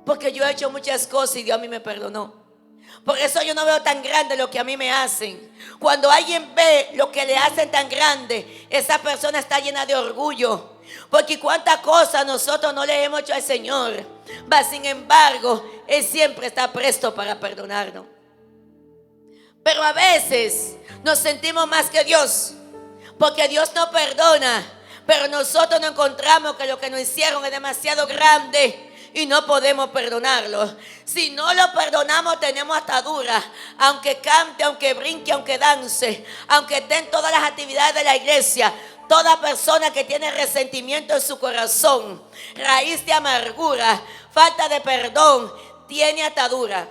Porque yo he hecho muchas cosas y Dios a mí me perdonó. Por eso yo no veo tan grande lo que a mí me hacen. Cuando alguien ve lo que le hacen tan grande, esa persona está llena de orgullo. Porque cuántas cosas nosotros no le hemos hecho al Señor. Sin embargo, Él siempre está presto para perdonarnos. Pero a veces nos sentimos más que Dios, porque Dios no perdona, pero nosotros nos encontramos que lo que nos hicieron es demasiado grande y no podemos perdonarlo. Si no lo perdonamos, tenemos atadura. Aunque cante, aunque brinque, aunque dance, aunque esté en todas las actividades de la iglesia, toda persona que tiene resentimiento en su corazón, raíz de amargura, falta de perdón, tiene atadura.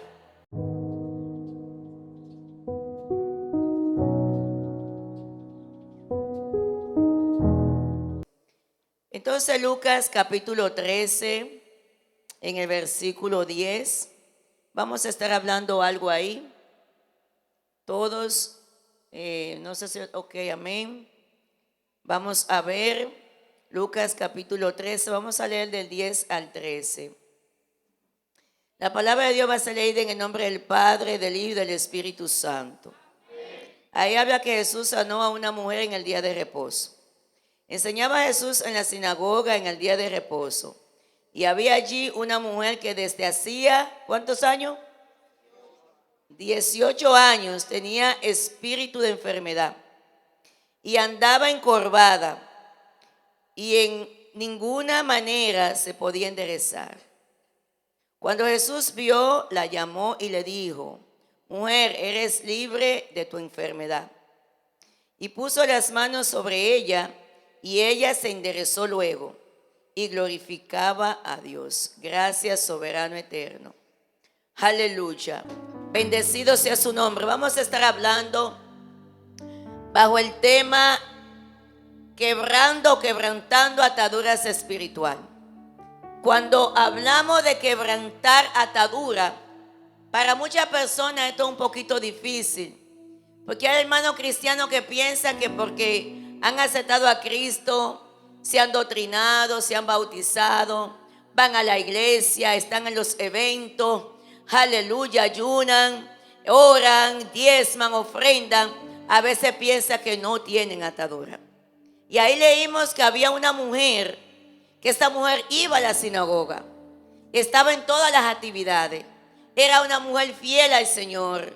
Entonces Lucas capítulo 13, en el versículo 10, vamos a estar hablando algo ahí. Todos, no sé si, ok, amén. Vamos a ver Lucas capítulo 13, vamos a leer del 10 al 13. La palabra de Dios va a ser leída en el nombre del Padre, del Hijo y del Espíritu Santo. Ahí habla que Jesús sanó a una mujer en el día de reposo. Enseñaba a Jesús en la sinagoga en el día de reposo. Y había allí una mujer que desde hacía, ¿cuántos años? 18 años tenía espíritu de enfermedad. Y andaba encorvada. Y en ninguna manera se podía enderezar. Cuando Jesús vio, la llamó y le dijo: mujer, eres libre de tu enfermedad. Y puso las manos sobre ella, y ella se enderezó luego y glorificaba a Dios. Gracias, soberano eterno. Aleluya. Bendecido sea su nombre. Vamos a estar hablando bajo el tema quebrantando ataduras espiritual. Cuando hablamos de quebrantar atadura, para muchas personas esto es un poquito difícil. Porque hay hermanos cristianos que piensan que porque han aceptado a Cristo, se han doctrinado, se han bautizado, van a la iglesia, están en los eventos, aleluya, ayunan, oran, diezman, ofrendan, a veces piensan que no tienen atadura. Y ahí leímos que había una mujer, que esta mujer iba a la sinagoga, estaba en todas las actividades, era una mujer fiel al Señor.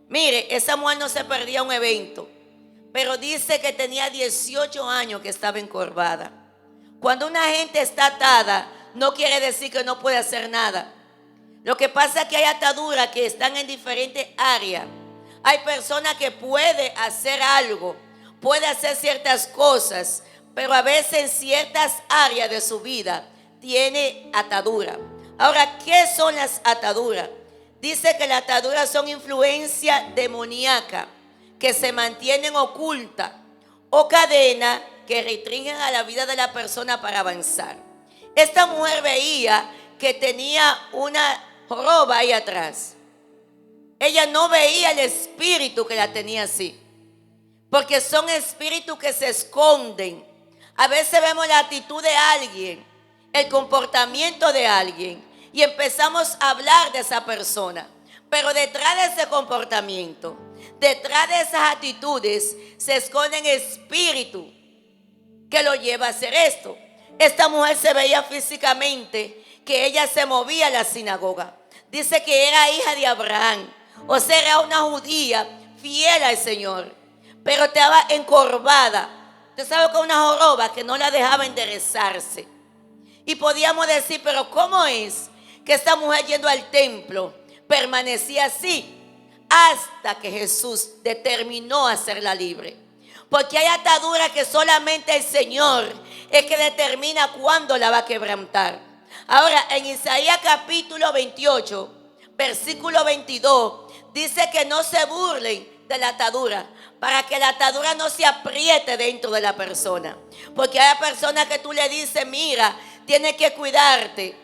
Mire, esa mujer no se perdía un evento, pero dice que tenía 18 años que estaba encorvada. Cuando una gente está atada, no quiere decir que no puede hacer nada. Lo que pasa es que hay ataduras que están en diferentes áreas. Hay personas que pueden hacer algo, puede hacer ciertas cosas, pero a veces en ciertas áreas de su vida tiene atadura. Ahora, ¿qué son las ataduras? Dice que las ataduras son influencia demoníaca que se mantienen ocultas o cadenas que restringen a la vida de la persona para avanzar. Esta mujer veía que tenía una joroba ahí atrás. Ella no veía el espíritu que la tenía así, porque son espíritus que se esconden. A veces vemos la actitud de alguien, el comportamiento de alguien, y empezamos a hablar de esa persona. Pero detrás de ese comportamiento, detrás de esas actitudes, se esconden espíritus que lo lleva a hacer esto. Esta mujer se veía físicamente que ella se movía a la sinagoga. Dice que era hija de Abraham, o sea, era una judía fiel al Señor, pero estaba encorvada. Usted sabe que una joroba que no la dejaba enderezarse. Y podíamos decir, pero ¿cómo es que esta mujer yendo al templo permanecía así? Hasta que Jesús determinó hacerla libre. Porque hay ataduras que solamente el Señor es que determina cuándo la va a quebrantar. Ahora, en Isaías capítulo 28, versículo 22, dice que no se burlen de la atadura, para que la atadura no se apriete dentro de la persona. Porque hay personas que tú le dices, mira, tienes que cuidarte,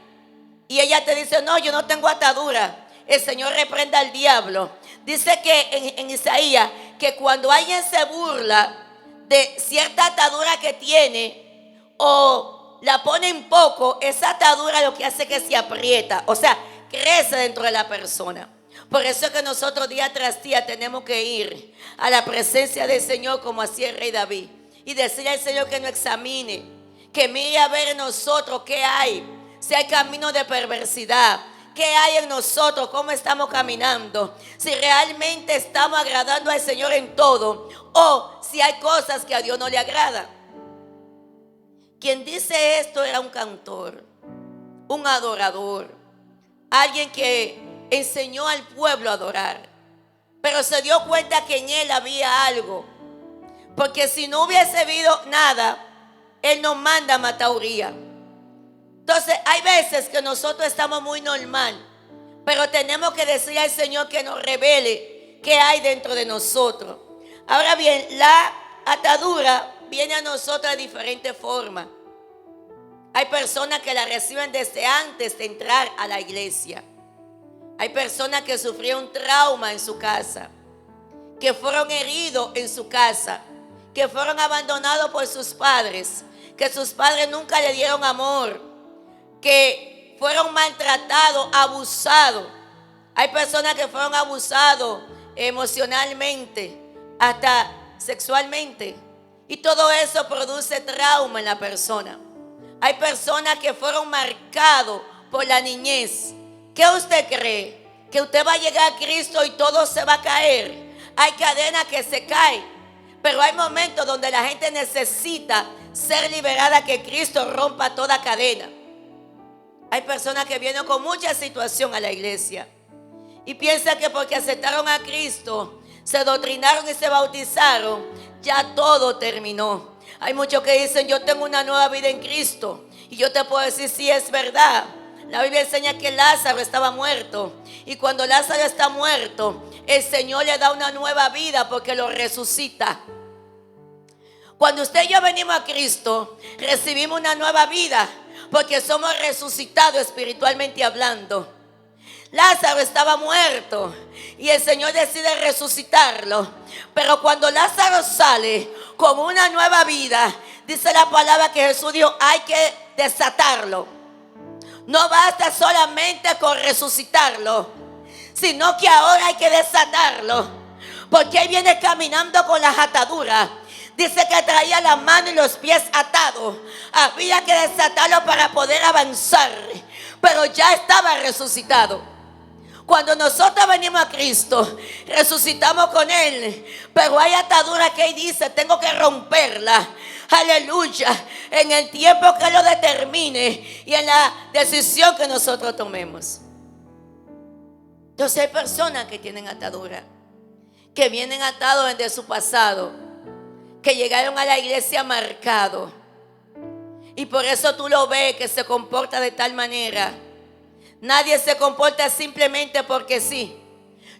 y ella te dice, no, yo no tengo atadura. El Señor reprenda al diablo. Dice que en Isaías, que cuando alguien se burla de cierta atadura que tiene, o la ponen poco, esa atadura lo que hace es que se aprieta, o sea, crece dentro de la persona. Por eso es que nosotros día tras día tenemos que ir a la presencia del Señor como hacía el rey David y decirle al Señor que nos examine, que mire a ver en nosotros qué hay, si hay camino de perversidad, qué hay en nosotros, cómo estamos caminando, si realmente estamos agradando al Señor en todo o si hay cosas que a Dios no le agradan. Quien dice esto era un cantor, un adorador, alguien que enseñó al pueblo a adorar, pero se dio cuenta que en él había algo, porque si no hubiese habido nada, él nos manda a Matauría. Entonces hay veces que nosotros estamos muy normal, pero tenemos que decirle al Señor que nos revele qué hay dentro de nosotros. Ahora bien, la atadura viene a nosotros de diferentes formas. Hay personas que la reciben desde antes de entrar a la iglesia. Hay personas que sufrieron un trauma en su casa, que fueron heridos en su casa, que fueron abandonados por sus padres, que sus padres nunca le dieron amor, que fueron maltratados, abusados. Hay personas que fueron abusados emocionalmente, hasta sexualmente. Y todo eso produce trauma en la persona. Hay personas que fueron marcados por la niñez. ¿Qué usted cree? ¿Que usted va a llegar a Cristo y todo se va a caer? Hay cadenas que se caen, pero hay momentos donde la gente necesita ser liberada, que Cristo rompa toda cadena. Hay personas que vienen con mucha situación a la iglesia y piensan que porque aceptaron a Cristo, se doctrinaron y se bautizaron, ya todo terminó. Hay muchos que dicen: yo tengo una nueva vida en Cristo. Y yo te puedo decir, sí, es verdad. La Biblia enseña que Lázaro estaba muerto. Y cuando Lázaro está muerto, el Señor le da una nueva vida porque lo resucita. Cuando usted y yo venimos a Cristo, recibimos una nueva vida porque somos resucitados espiritualmente hablando. Lázaro estaba muerto y el Señor decide resucitarlo. Pero cuando Lázaro sale con una nueva vida, dice la palabra que Jesús dijo: hay que desatarlo. No basta solamente con resucitarlo, sino que ahora hay que desatarlo, porque él viene caminando con las ataduras. Dice que traía las manos y los pies atados. Había que desatarlo para poder avanzar, pero ya estaba resucitado. Cuando nosotros venimos a Cristo, resucitamos con Él, pero hay ataduras que Él dice: tengo que romperla. Aleluya, en el tiempo que Él lo determine y en la decisión que nosotros tomemos. Entonces hay personas que tienen ataduras, que vienen atados desde su pasado, que llegaron a la iglesia marcados, y por eso tú lo ves que se comporta de tal manera. Nadie se comporta simplemente porque sí.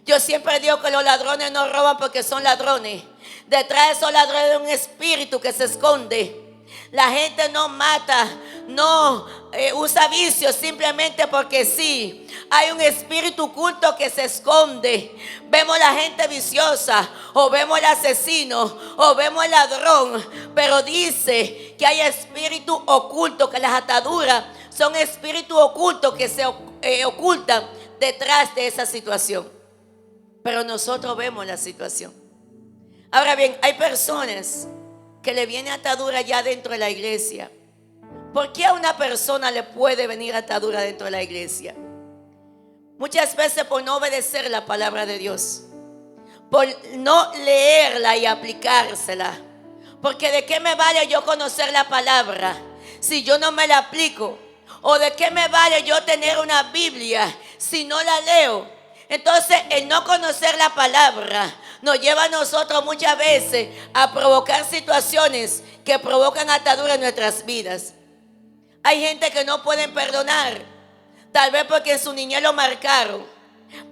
Yo siempre digo que los ladrones no roban porque son ladrones. Detrás de esos ladrones hay un espíritu que se esconde. La gente no mata, no usa vicios simplemente porque sí. Hay un espíritu oculto que se esconde. Vemos la gente viciosa, o vemos el asesino, o vemos el ladrón, pero dice que hay espíritu oculto, que las ataduras son espíritus ocultos que se ocultan detrás de esa situación. Pero nosotros vemos la situación. Ahora bien, hay personas que le viene atadura ya dentro de la iglesia. ¿Por qué a una persona le puede venir atadura dentro de la iglesia? Muchas veces por no obedecer la palabra de Dios, por no leerla y aplicársela. Porque ¿de qué me vale yo conocer la palabra si yo no me la aplico? ¿O de qué me vale yo tener una Biblia si no la leo? Entonces, el no conocer la palabra nos lleva a nosotros muchas veces a provocar situaciones que provocan ataduras en nuestras vidas. Hay gente que no pueden perdonar, tal vez porque en su niñez lo marcaron.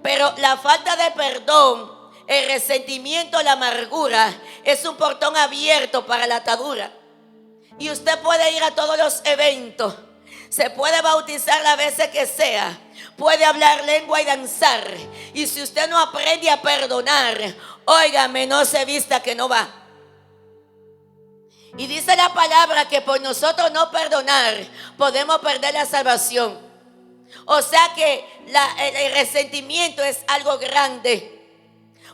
Pero la falta de perdón, el resentimiento, la amargura, es un portón abierto para la atadura. Y usted puede ir a todos los eventos, se puede bautizar las veces que sea, puede hablar lengua y danzar, y si usted no aprende a perdonar, óigame, no se vista que no va. Y dice la palabra que por nosotros no perdonar, podemos perder la salvación. O sea que el resentimiento es algo grande.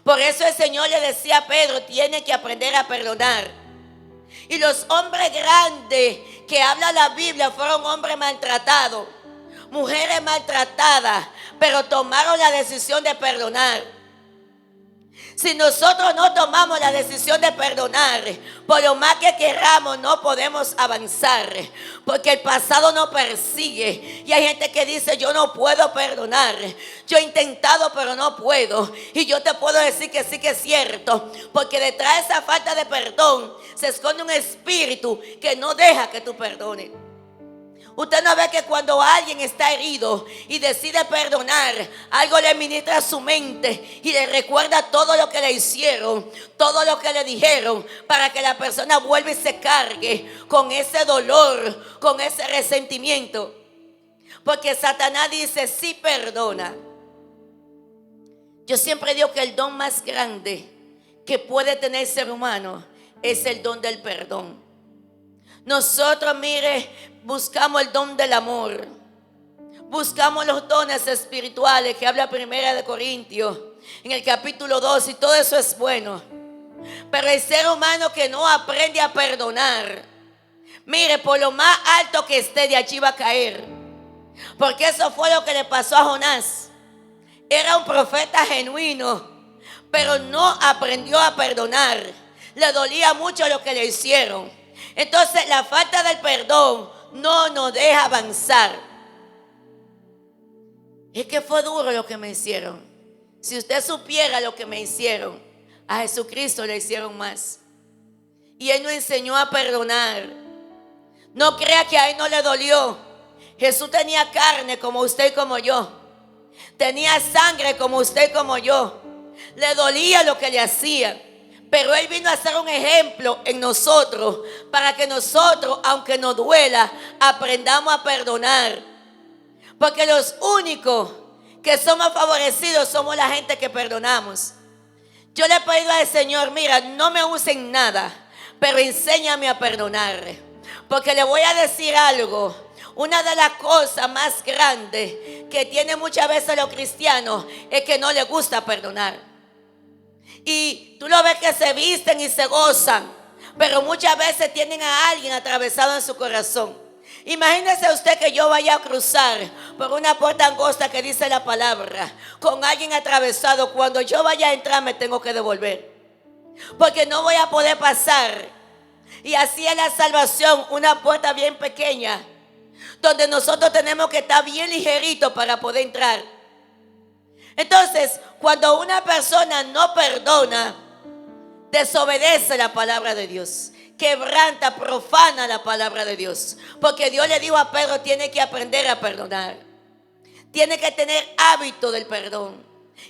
Por eso el Señor le decía a Pedro, tiene que aprender a perdonar. Y los hombres grandes que habla la Biblia fueron hombres maltratados, mujeres maltratadas, pero tomaron la decisión de perdonar. Si nosotros no tomamos la decisión de perdonar, por lo más que queramos, no podemos avanzar, porque el pasado nos persigue. Y hay gente que dice, yo no puedo perdonar, yo he intentado pero no puedo. Y yo te puedo decir que sí, que es cierto, porque detrás de esa falta de perdón se esconde un espíritu que no deja que tú perdones. Usted no ve que cuando alguien está herido y decide perdonar, algo le ministra a su mente y le recuerda todo lo que le hicieron, todo lo que le dijeron, para que la persona vuelva y se cargue con ese dolor, con ese resentimiento. Porque Satanás dice, sí perdona. Yo siempre digo que el don más grande que puede tener el ser humano es el don del perdón. Nosotros, mire, buscamos el don del amor. Buscamos los dones espirituales que habla Primera de Corintios en el capítulo 2, y todo eso es bueno. Pero el ser humano que no aprende a perdonar, mire, por lo más alto que esté, de allí va a caer. Porque eso fue lo que le pasó a Jonás. Era un profeta genuino, pero no aprendió a perdonar. Le dolía mucho lo que le hicieron. Entonces la falta del perdón no nos deja avanzar. Es que fue duro lo que me hicieron. Si usted supiera lo que me hicieron, a Jesucristo le hicieron más. Y Él nos enseñó a perdonar. No crea que a Él no le dolió. Jesús tenía carne como usted y como yo. Tenía sangre como usted y como yo. Le dolía lo que le hacían. Pero Él vino a ser un ejemplo en nosotros, para que nosotros, aunque nos duela, aprendamos a perdonar. Porque los únicos que somos favorecidos somos la gente que perdonamos. Yo le he pedido al Señor, mira, no me usen nada, pero enséñame a perdonar. Porque le voy a decir algo. Una de las cosas más grandes que tienen muchas veces los cristianos es que no les gusta perdonar. Y tú lo ves que se visten y se gozan, pero muchas veces tienen a alguien atravesado en su corazón. Imagínese usted que yo vaya a cruzar por una puerta angosta que dice la palabra, con alguien atravesado. Cuando yo vaya a entrar me tengo que devolver, porque no voy a poder pasar. Y así es la salvación, una puerta bien pequeña, donde nosotros tenemos que estar bien ligeritos para poder entrar. Entonces, cuando una persona no perdona, desobedece la palabra de Dios, quebranta, profana la palabra de Dios. Porque Dios le dijo a Pedro, tiene que aprender a perdonar. Tiene que tener hábito del perdón.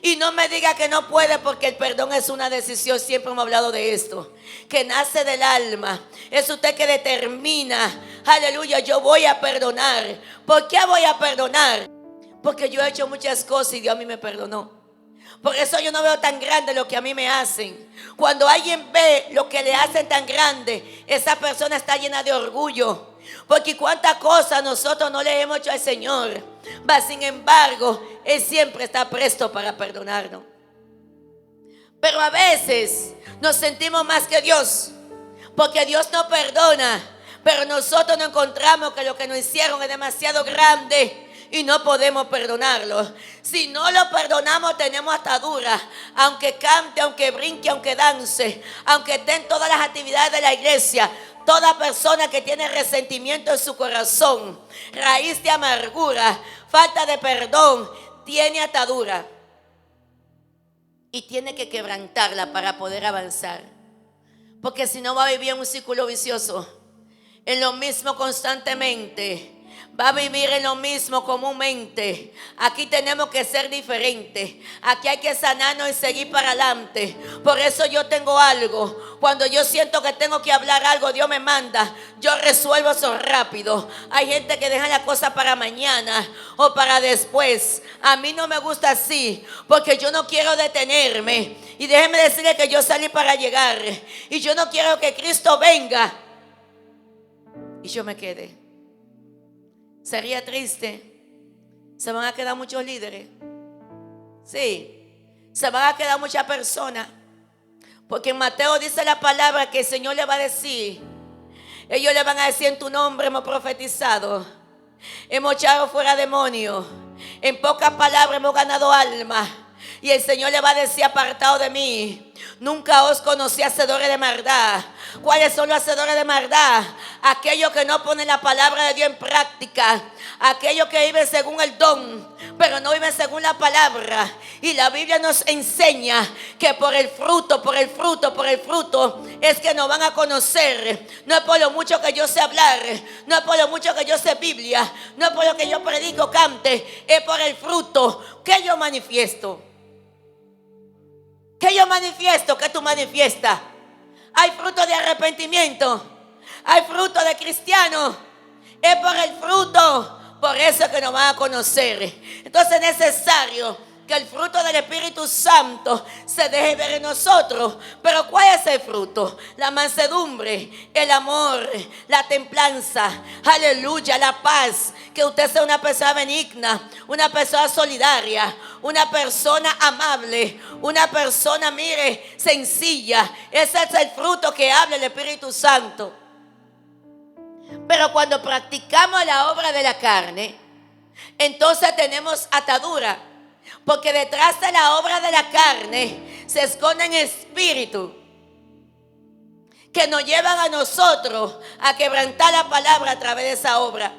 Y no me diga que no puede, porque el perdón es una decisión. Siempre hemos hablado de esto, que nace del alma. Es usted que determina, aleluya, yo voy a perdonar. ¿Por qué voy a perdonar? Porque yo he hecho muchas cosas y Dios a mí me perdonó. Por eso yo no veo tan grande lo que a mí me hacen. Cuando alguien ve lo que le hacen tan grande, esa persona está llena de orgullo. Porque cuántas cosas nosotros no le hemos hecho al Señor. Sin embargo, Él siempre está presto para perdonarnos. Pero a veces nos sentimos más que Dios, porque Dios no perdona. Pero nosotros nos encontramos que lo que nos hicieron es demasiado grande y no podemos perdonarlo. Si no lo perdonamos, tenemos atadura. Aunque cante, aunque brinque, aunque dance, aunque esté en todas las actividades de la iglesia, toda persona que tiene resentimiento en su corazón, raíz de amargura, falta de perdón, tiene atadura. Y tiene que quebrantarla para poder avanzar. Porque si no, va a vivir en un círculo vicioso, en lo mismo constantemente. Va a vivir en lo mismo comúnmente. Aquí tenemos que ser diferentes. Aquí hay que sanarnos y seguir para adelante. Por eso yo tengo algo. Cuando yo siento que tengo que hablar algo, Dios me manda, yo resuelvo eso rápido. Hay gente que deja la cosa para mañana o para después. A mí no me gusta así, porque yo no quiero detenerme. Y déjeme decirle que yo salí para llegar. Y yo no quiero que Cristo venga y yo me quede. Sería triste. Se van a quedar muchos líderes. Sí, se van a quedar muchas personas. Porque en Mateo dice la palabra que el Señor le va a decir, ellos le van a decir: en tu nombre hemos profetizado, hemos echado fuera demonios, en pocas palabras hemos ganado almas. Y el Señor le va a decir: apartado de mí, nunca os conocí, hacedores de maldad. ¿Cuáles son los hacedores de maldad? Aquellos que no ponen la palabra de Dios en práctica, aquellos que viven según el don, pero no viven según la palabra. Y la Biblia nos enseña que por el fruto es que nos van a conocer. No es por lo mucho que yo sé hablar, no es por lo mucho que yo sé Biblia, no es por lo que yo predico, cante, es por el fruto que yo manifiesto. ¿Qué yo manifiesto? ¿Qué tú manifiestas? Hay fruto de arrepentimiento, hay fruto de cristiano. Es por el fruto, por eso que nos van a conocer. Entonces es necesario que el fruto del Espíritu Santo se deje ver en nosotros. Pero ¿cuál es el fruto? La mansedumbre, el amor, la templanza, aleluya, la paz. Que usted sea una persona benigna, una persona solidaria, una persona amable, una persona, mire, sencilla. Ese es el fruto que habla el Espíritu Santo. Pero cuando practicamos la obra de la carne, entonces tenemos atadura. Porque detrás de la obra de la carne se esconden espíritus que nos llevan a nosotros a quebrantar la palabra a través de esa obra.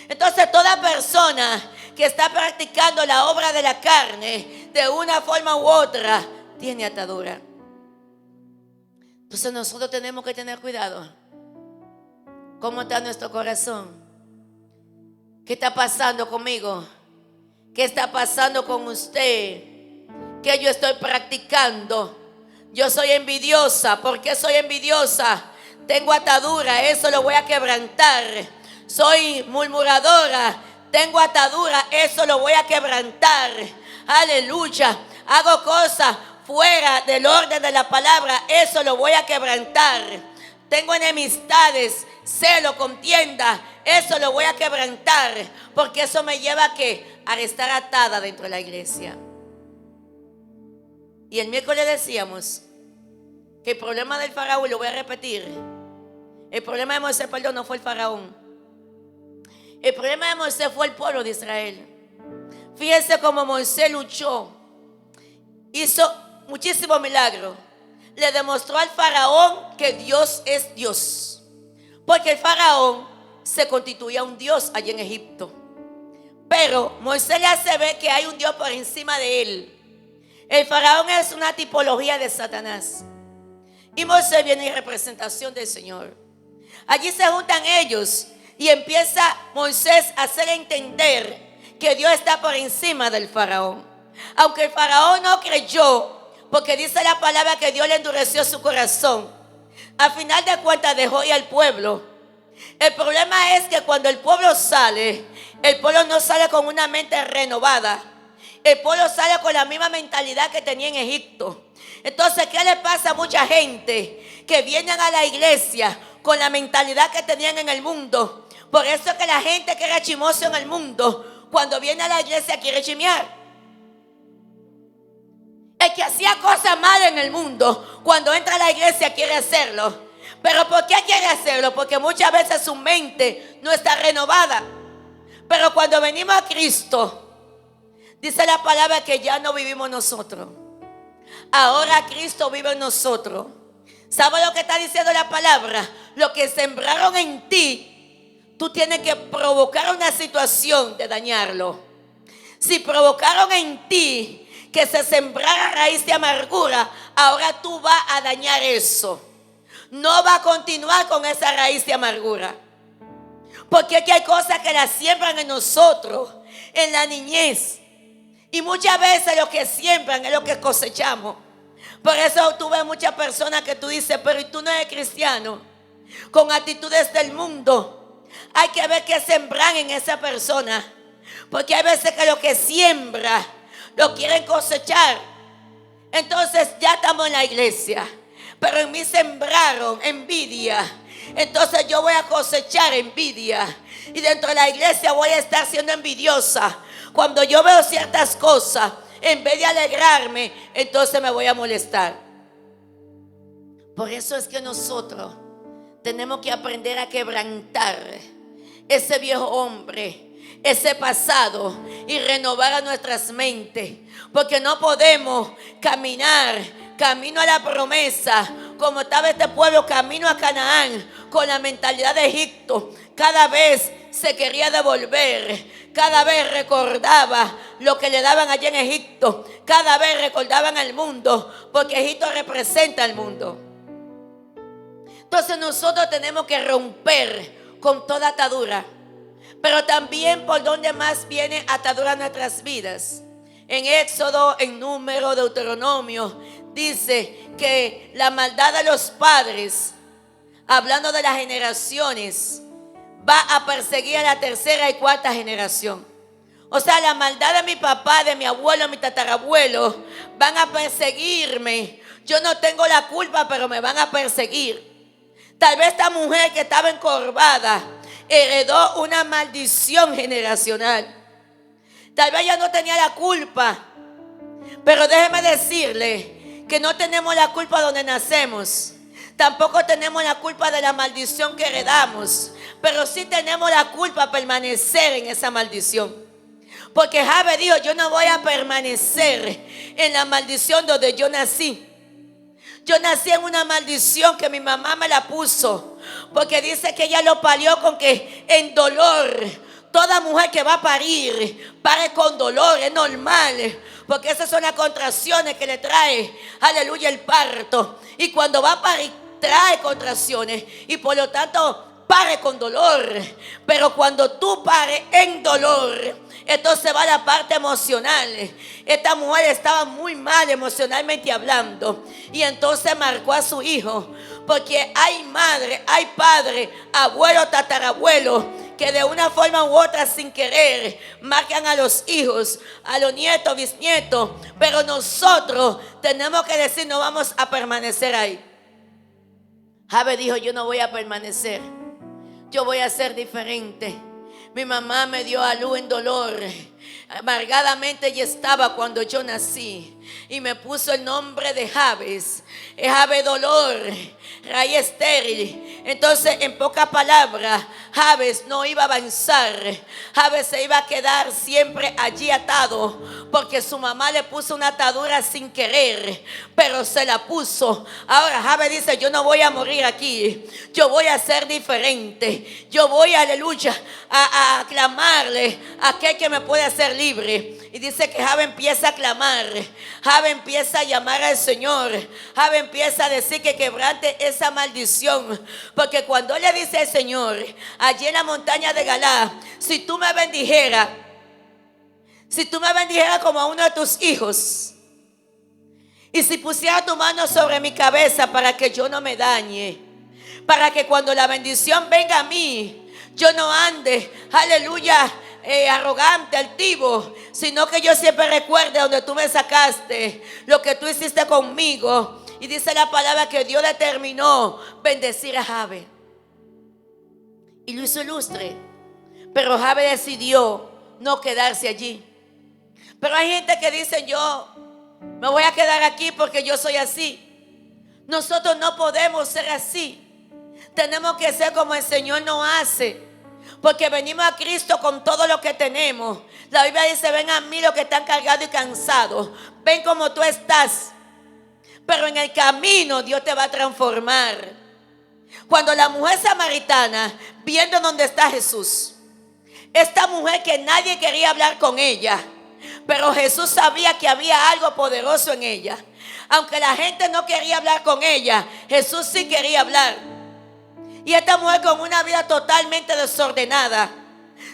Entonces toda persona que está practicando la obra de la carne de una forma u otra tiene atadura. Entonces nosotros tenemos que tener cuidado. ¿Cómo está nuestro corazón? ¿Qué está pasando conmigo? ¿Qué está pasando con usted? ¿Qué yo estoy practicando? Yo soy envidiosa. ¿Por qué soy envidiosa? Tengo atadura, eso lo voy a quebrantar. Soy murmuradora, tengo atadura, eso lo voy a quebrantar. Aleluya. Hago cosas fuera del orden de la palabra, eso lo voy a quebrantar. Tengo enemistades, celo, contienda, eso lo voy a quebrantar. Porque eso me lleva a ¿qué? A estar atada dentro de la iglesia. Y el miércoles decíamos que el problema del faraón, y lo voy a repetir, el problema de Moisés, perdón, no fue el faraón. El problema de Moisés fue el pueblo de Israel. Fíjense cómo Moisés luchó, hizo muchísimos milagros, le demostró al faraón que Dios es Dios, porque el faraón se constituía un Dios allí en Egipto. Pero Moisés le hace ver que hay un Dios por encima de él. El faraón es una tipología de Satanás y Moisés viene en representación del Señor. Allí se juntan ellos y empieza Moisés a hacer entender que Dios está por encima del faraón. Aunque el faraón no creyó, porque dice la palabra que Dios le endureció su corazón, al final de cuentas dejó ir al pueblo. El problema es que cuando el pueblo sale, el pueblo no sale con una mente renovada. El pueblo sale con la misma mentalidad que tenía en Egipto. Entonces, ¿qué le pasa a mucha gente que vienen a la iglesia con la mentalidad que tenían en el mundo? Por eso es que la gente que era chimoso en el mundo, cuando viene a la iglesia quiere chimear. El que hacía cosas malas en el mundo, cuando entra a la iglesia quiere hacerlo. ¿Pero por qué quiere hacerlo? Porque muchas veces su mente no está renovada. Pero cuando venimos a Cristo, dice la palabra que ya no vivimos nosotros. Ahora Cristo vive en nosotros. ¿Sabe lo que está diciendo la palabra? Lo que sembraron en ti, tú tienes que provocar una situación de dañarlo. Si provocaron en ti que se sembrara raíz de amargura, ahora tú vas a dañar eso. No va a continuar con esa raíz de amargura. Porque aquí hay cosas que las siembran en nosotros, en la niñez. Y muchas veces lo que siembran es lo que cosechamos. Por eso tú ves muchas personas que tú dices, pero ¿y tú no eres cristiano? Con actitudes del mundo. Hay que ver qué sembran en esa persona. Porque hay veces que lo que siembra lo quieren cosechar. Entonces ya estamos en la iglesia, pero en mí sembraron envidia. Entonces yo voy a cosechar envidia. Y dentro de la iglesia voy a estar siendo envidiosa. Cuando yo veo ciertas cosas, en vez de alegrarme, entonces me voy a molestar. Por eso es que nosotros tenemos que aprender a quebrantar ese viejo hombre, ese pasado, y renovar a nuestras mentes. Porque no podemos caminar camino a la promesa como estaba este pueblo camino a Canaán, con la mentalidad de Egipto. Cada vez se quería devolver, cada vez recordaba lo que le daban allí en Egipto, cada vez recordaban al mundo, porque Egipto representa al mundo. Entonces nosotros tenemos que romper con toda atadura. Pero también por donde más viene atadura en nuestras vidas. En Éxodo, en Número, Deuteronomio, dice que la maldad de los padres, hablando de las generaciones, va a perseguir a la tercera y cuarta generación. O sea, la maldad de mi papá, de mi abuelo, mi tatarabuelo, van a perseguirme. Yo no tengo la culpa, pero me van a perseguir. Tal vez esta mujer que estaba encorvada heredó una maldición generacional. Tal vez ella no tenía la culpa, pero déjeme decirle que no tenemos la culpa donde nacemos. Tampoco tenemos la culpa de la maldición que heredamos, pero sí tenemos la culpa de permanecer en esa maldición. Porque Jabe dijo, yo no voy a permanecer en la maldición donde yo nací. Yo nací en una maldición que mi mamá me la puso, porque dice que ella lo parió con que en dolor. Toda mujer que va a parir, pare con dolor, es normal, porque esas son las contracciones que le trae, aleluya, el parto. Y cuando va a parir, trae contracciones, y por lo tanto, pare con dolor. Pero cuando tú pares en dolor, entonces va la parte emocional. Esta mujer estaba muy mal emocionalmente hablando, y entonces marcó a su hijo, porque hay madre, hay padre, abuelo, tatarabuelo, que de una forma u otra sin querer marcan a los hijos, a los nietos, bisnietos. Pero nosotros tenemos que decir, no vamos a permanecer ahí. Jabe dijo, yo no voy a permanecer, yo voy a ser diferente. Mi mamá me dio a luz en dolor. Amargadamente ella estaba cuando yo nací, y me puso el nombre de Jabes. Jabe dolor, raíz estéril. Entonces, en pocas palabras, Jabes no iba a avanzar. Jabes se iba a quedar siempre allí atado, porque su mamá le puso una atadura sin querer, pero se la puso. Ahora Jabes dice, yo no voy a morir aquí, yo voy a ser diferente. Yo voy, aleluya, a clamarle a aquel que me puede hacer libre. Y dice que Jabe empieza a clamar, Jabe empieza a llamar al Señor, Jabe empieza a decir que quebrante esa maldición. Porque cuando le dice al Señor, allí en la montaña de Galá, si tú me bendijeras como a uno de tus hijos, y si pusiera tu mano sobre mi cabeza para que yo no me dañe, para que cuando la bendición venga a mí, yo no ande, aleluya, arrogante, altivo, sino que yo siempre recuerde donde tú me sacaste, lo que tú hiciste conmigo. Y dice la palabra que Dios determinó bendecir a Jabe, y lo hizo ilustre. Pero Jabe decidió no quedarse allí. Pero hay gente que dice, yo me voy a quedar aquí porque yo soy así. Nosotros no podemos ser así. Tenemos que ser como el Señor nos hace, porque venimos a Cristo con todo lo que tenemos. La Biblia dice, ven a mí los que están cargados y cansados. Ven como tú estás, pero en el camino Dios te va a transformar. Cuando la mujer samaritana, viendo donde está Jesús, esta mujer que nadie quería hablar con ella, pero Jesús sabía que había algo poderoso en ella. Aunque la gente no quería hablar con ella, Jesús sí quería hablar. Y esta mujer, con una vida totalmente desordenada,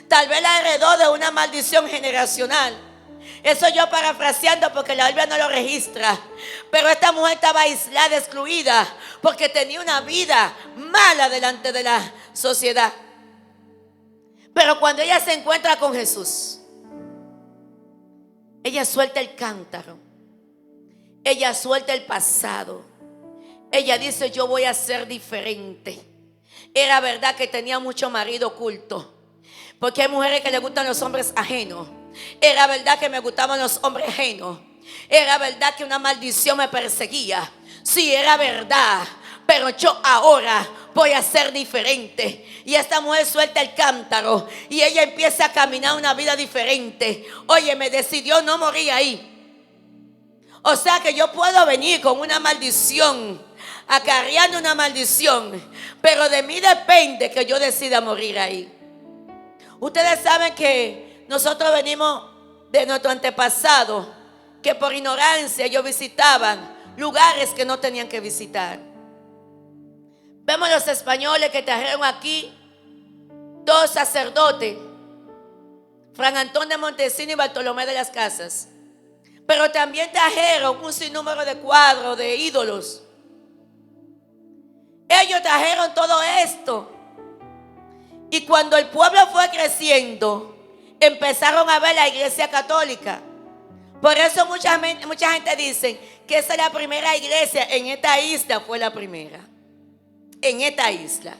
tal vez la heredó de una maldición generacional. Eso yo parafraseando, porque la Biblia no lo registra. Pero esta mujer estaba aislada, excluida, porque tenía una vida mala delante de la sociedad. Pero cuando ella se encuentra con Jesús, ella suelta el cántaro, ella suelta el pasado, ella dice, yo voy a ser diferente. Era verdad que tenía mucho marido oculto, porque hay mujeres que le gustan los hombres ajenos. Era verdad que me gustaban los hombres ajenos. Era verdad que una maldición me perseguía. Sí, era verdad. Pero yo ahora voy a ser diferente. Y esta mujer suelta el cántaro y ella empieza a caminar una vida diferente. Oye, me decidió no morir ahí. O sea que yo puedo venir con una maldición, acarreando una maldición, pero de mí depende que yo decida morir ahí. Ustedes saben que nosotros venimos de nuestro antepasado, que por ignorancia ellos visitaban lugares que no tenían que visitar. Vemos los españoles que trajeron aquí dos sacerdotes, Fran Antón de Montesino y Bartolomé de las Casas. Pero también trajeron un sinnúmero de cuadros, de ídolos. Ellos trajeron todo esto. Y cuando el pueblo fue creciendo, empezaron a ver la iglesia católica. Por eso mucha gente dice que esa es la primera iglesia. En esta isla fue la primera. En esta isla.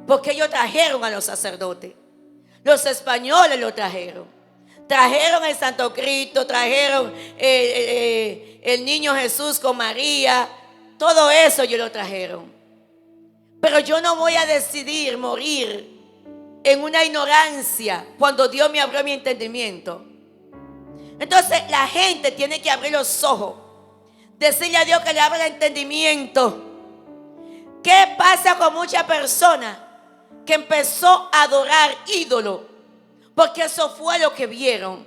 Porque ellos trajeron a los sacerdotes. Los españoles lo trajeron. Trajeron el Santo Cristo, trajeron el niño Jesús con María. Todo eso ellos lo trajeron. Pero yo no voy a decidir morir en una ignorancia cuando Dios me abrió mi entendimiento. Entonces la gente tiene que abrir los ojos, decirle a Dios que le abra el entendimiento. ¿Qué pasa con muchas personas que empezó a adorar ídolos? Porque eso fue lo que vieron.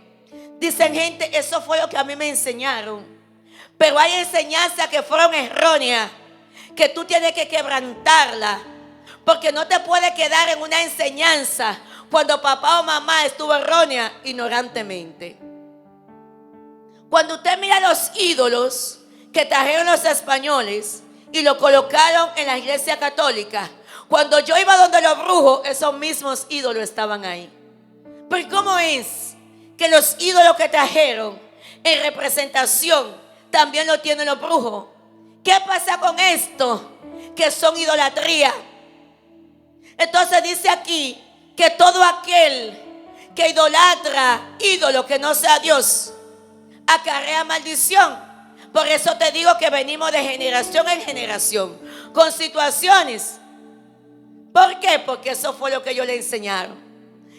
Dicen gente, eso fue lo que a mí me enseñaron. Pero hay enseñanzas que fueron erróneas, que tú tienes que quebrantarla. Porque no te puedes quedar en una enseñanza cuando papá o mamá estuvo errónea ignorantemente. Cuando usted mira los ídolos que trajeron los españoles y lo colocaron en la iglesia católica, cuando yo iba donde los brujos, esos mismos ídolos estaban ahí. Pero ¿cómo es que los ídolos que trajeron en representación también lo tienen los brujos? ¿Qué pasa con esto? Que son idolatría. Entonces dice aquí que todo aquel que idolatra ídolo que no sea Dios acarrea maldición. Por eso te digo que venimos de generación en generación con situaciones. ¿Por qué? Porque eso fue lo que ellos le enseñaron.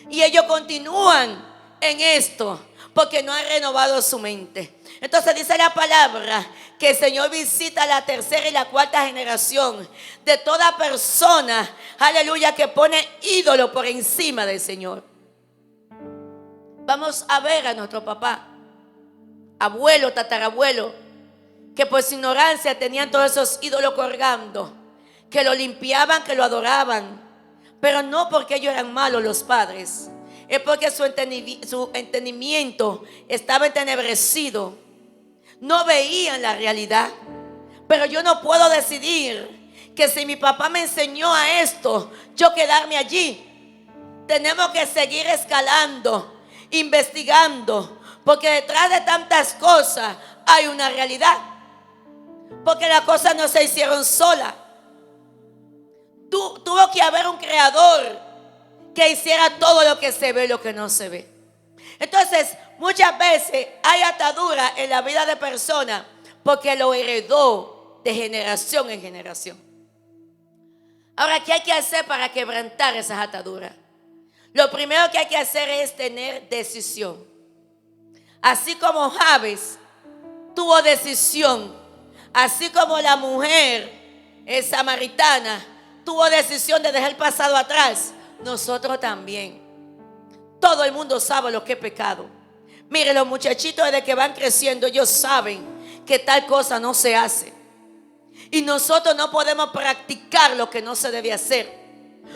Y ellos continúan en esto porque no han renovado su mente. Entonces dice la palabra que el Señor visita la tercera y la cuarta generación de toda persona, aleluya, que pone ídolo por encima del Señor. Vamos a ver a nuestro papá, abuelo, tatarabuelo, que por su ignorancia tenían todos esos ídolos colgando, que lo limpiaban, que lo adoraban. Pero no porque ellos eran malos los padres, es porque su entendimiento estaba entenebrecido. No veían la realidad. Pero yo no puedo decidir que si mi papá me enseñó a esto, yo quedarme allí. Tenemos que seguir escalando, investigando, porque detrás de tantas cosas hay una realidad. Porque las cosas no se hicieron solas. Tuvo que haber un creador que hiciera todo lo que se ve y lo que no se ve. Entonces, muchas veces hay atadura en la vida de personas porque lo heredó de generación en generación. Ahora, ¿qué hay que hacer para quebrantar esas ataduras? Lo primero que hay que hacer es tener decisión. Así como Jabes tuvo decisión, así como la mujer samaritana tuvo decisión de dejar el pasado atrás, nosotros también. Todo el mundo sabe lo que es pecado. Mire, los muchachitos desde que van creciendo, ellos saben que tal cosa no se hace. Y nosotros no podemos practicar lo que no se debe hacer.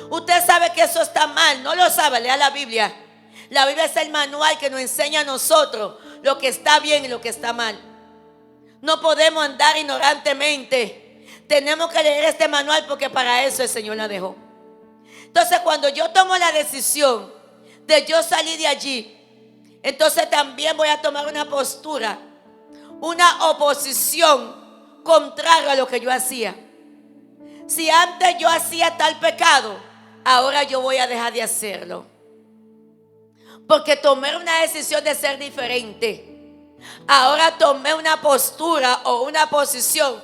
Usted sabe que eso está mal, no lo sabe, lea la Biblia. La Biblia es el manual que nos enseña a nosotros lo que está bien y lo que está mal. No podemos andar ignorantemente. Tenemos que leer este manual porque para eso el Señor la dejó. Entonces, cuando yo tomo la decisión de yo salir de allí, entonces también voy a tomar una postura, una oposición contraria a lo que yo hacía. Si antes yo hacía tal pecado, ahora yo voy a dejar de hacerlo. Porque tomé una decisión de ser diferente. Ahora tomé una postura o una posición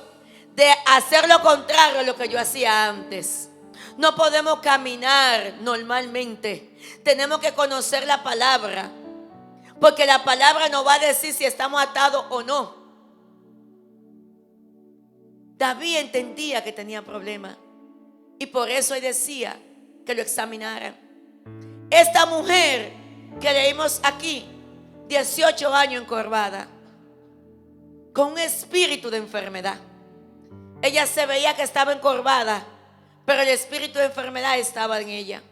de hacer lo contrario a lo que yo hacía antes. No podemos caminar normalmente. Tenemos que conocer la palabra. Porque la palabra nos va a decir si estamos atados o no. David entendía que tenía problemas. Y por eso él decía que lo examinaran. Esta mujer que leímos aquí, 18 años encorvada, con un espíritu de enfermedad. Ella se veía que estaba encorvada, pero el espíritu de enfermedad estaba en ella.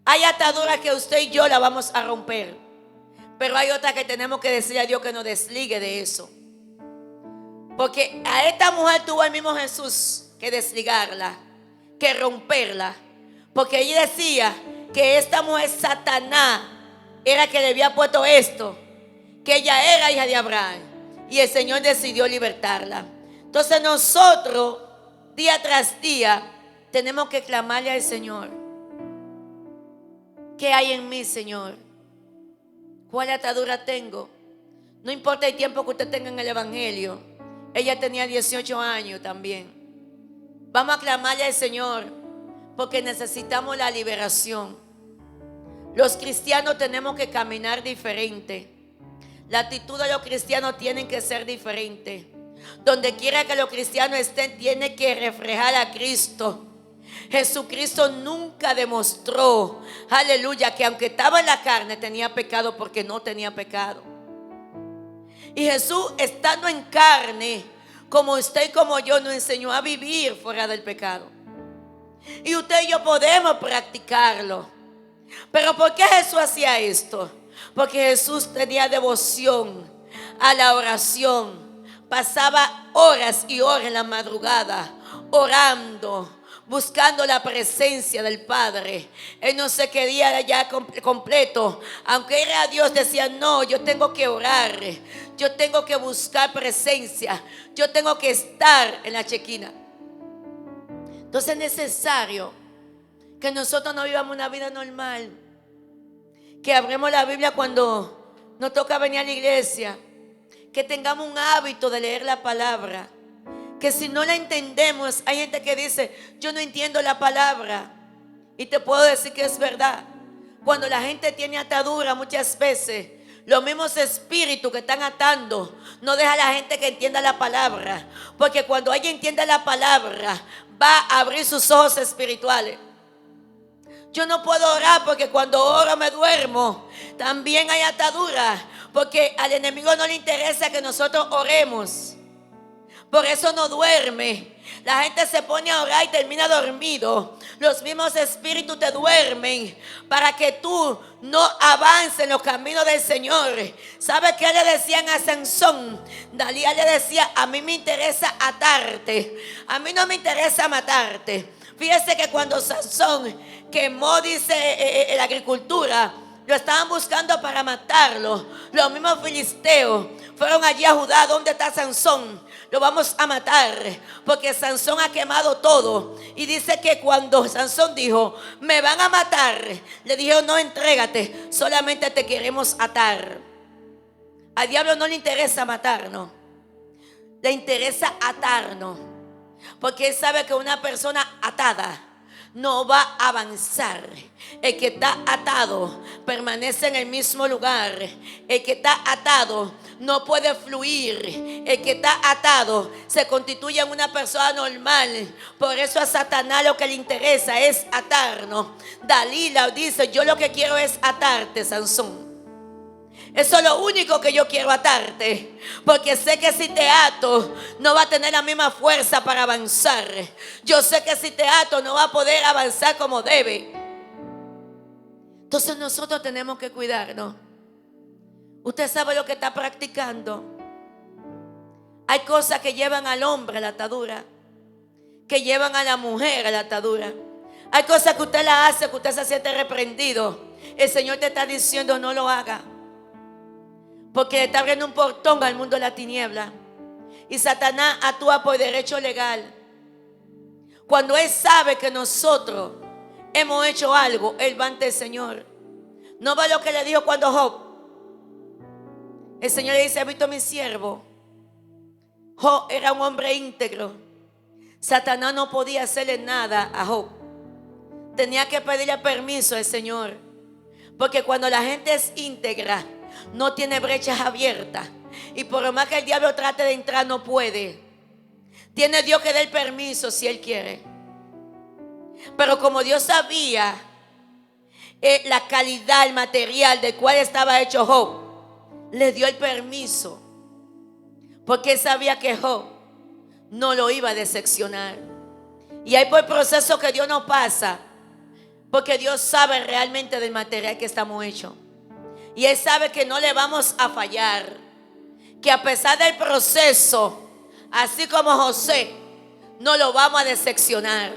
Hay ataduras que usted y yo la vamos a romper, pero hay otras que tenemos que decirle a Dios que nos desligue de eso. Porque a esta mujer tuvo el mismo Jesús que desligarla, que romperla. Porque ella decía que esta mujer Satanás era que le había puesto esto, que ella era hija de Abraham, y el Señor decidió libertarla. Entonces nosotros día tras día tenemos que clamarle al Señor: ¿qué hay en mí, Señor? ¿Cuál atadura tengo? No importa el tiempo que usted tenga en el evangelio. Ella tenía 18 años también. Vamos a clamarle al Señor porque necesitamos la liberación. Los cristianos tenemos que caminar diferente. La actitud de los cristianos tiene que ser diferente. Donde quiera que los cristianos estén, tiene que reflejar a Cristo. Jesucristo nunca demostró, aleluya, que aunque estaba en la carne tenía pecado, porque no tenía pecado. Y Jesús, estando en carne, como usted y como yo, nos enseñó a vivir fuera del pecado. Y usted y yo podemos practicarlo. Pero ¿por qué Jesús hacía esto? Porque Jesús tenía devoción a la oración. Pasaba horas y horas en la madrugada orando, buscando la presencia del Padre. Él no se quería ya completo. Aunque era Dios, decía: no, yo tengo que orar, yo tengo que buscar presencia, yo tengo que estar en la chequina. Entonces es necesario que nosotros no vivamos una vida normal, que abramos la Biblia cuando nos toca venir a la iglesia, que tengamos un hábito de leer la palabra. Que si no la entendemos, hay gente que dice: yo no entiendo la palabra. Y te puedo decir que es verdad. Cuando la gente tiene atadura, muchas veces los mismos espíritus que están atando no dejan a la gente que entienda la palabra. Porque cuando ella entiende la palabra, va a abrir sus ojos espirituales. Yo no puedo orar porque cuando oro me duermo. También hay atadura, porque al enemigo no le interesa que nosotros oremos. Por eso no duerme. La gente se pone a orar y termina dormido. Los mismos espíritus te duermen para que tú no avances en los caminos del Señor. ¿Sabe qué le decían a Sansón? Dalila le decía: a mí me interesa atarte, a mí no me interesa matarte. Fíjese que cuando Sansón quemó, dice, la agricultura, lo estaban buscando para matarlo. Los mismos filisteos fueron allí a Judá: ¿dónde está Sansón? Lo vamos a matar, porque Sansón ha quemado todo. Y dice que cuando Sansón dijo: me van a matar, le dijeron: no, entrégate, solamente te queremos atar. Al diablo no le interesa matarnos, le interesa atarnos, porque él sabe que una persona atada no va a avanzar. El que está atado permanece en el mismo lugar. El que está atado no puede fluir. El que está atado se constituye en una persona normal. Por eso a Satanás lo que le interesa es atarnos. Dalila dice: yo lo que quiero es atarte, Sansón. Eso es lo único que yo quiero, atarte. Porque sé que si te ato no va a tener la misma fuerza para avanzar. Yo sé que si te ato no va a poder avanzar como debe. Entonces nosotros tenemos que cuidarnos. Usted sabe lo que está practicando. Hay cosas que llevan al hombre a la atadura, que llevan a la mujer a la atadura. Hay cosas que usted la hace, que usted se siente reprendido. El Señor te está diciendo: no lo haga, porque le está abriendo un portón al mundo de la tiniebla. Y Satanás actúa por derecho legal. Cuando Él sabe que nosotros hemos hecho algo, Él va ante el Señor. ¿No va lo que le dijo cuando Job? El Señor le dice: ¿has visto a mi siervo? Job era un hombre íntegro. Satanás no podía hacerle nada a Job. Tenía que pedirle permiso al Señor. Porque cuando la gente es íntegra, no tiene brechas abiertas. Y por lo más que el diablo trate de entrar, no puede. Tiene Dios que dar permiso si Él quiere. Pero como Dios sabía la calidad, el material del cual estaba hecho Job, le dio el permiso. Porque Él sabía que Job no lo iba a decepcionar. Y hay por proceso que Dios no pasa, porque Dios sabe realmente del material que estamos hechos. Y Él sabe que no le vamos a fallar. Que a pesar del proceso, así como José, no lo vamos a decepcionar.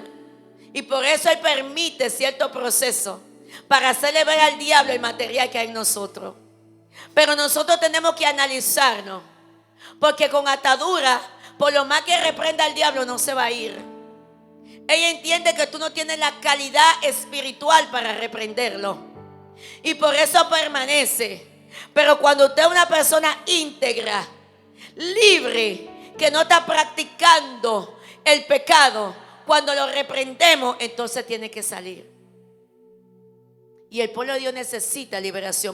Y por eso Él permite cierto proceso, para hacerle ver al diablo el material que hay en nosotros. Pero nosotros tenemos que analizarnos, porque con atadura, por lo más que reprenda al diablo, no se va a ir. Ella entiende que tú no tienes la calidad espiritual para reprenderlo, y por eso permanece. Pero cuando usted es una persona íntegra, libre, que no está practicando el pecado, cuando lo reprendemos, entonces tiene que salir. Y el pueblo de Dios necesita liberación.